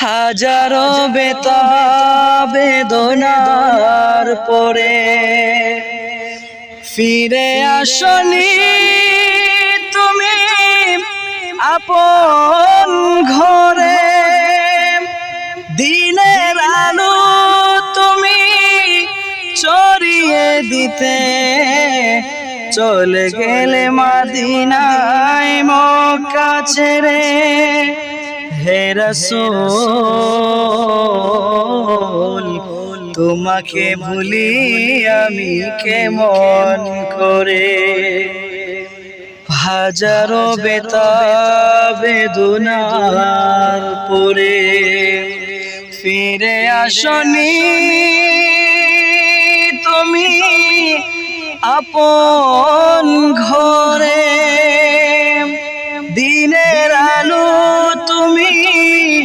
হাজারো বেদনার পরে ফিরে আসনি তুমি আপন ঘরে। দিনের আলো তুমি ছড়িয়ে দিতে চলে গেলে মদিনায় মক্কা ছেড়ে। হে রাসূল তোমাকে ভুলি আমি কেমন করে। হাজারো বেদনার পরে ফিরে আসনি তুমি আপন ঘরে।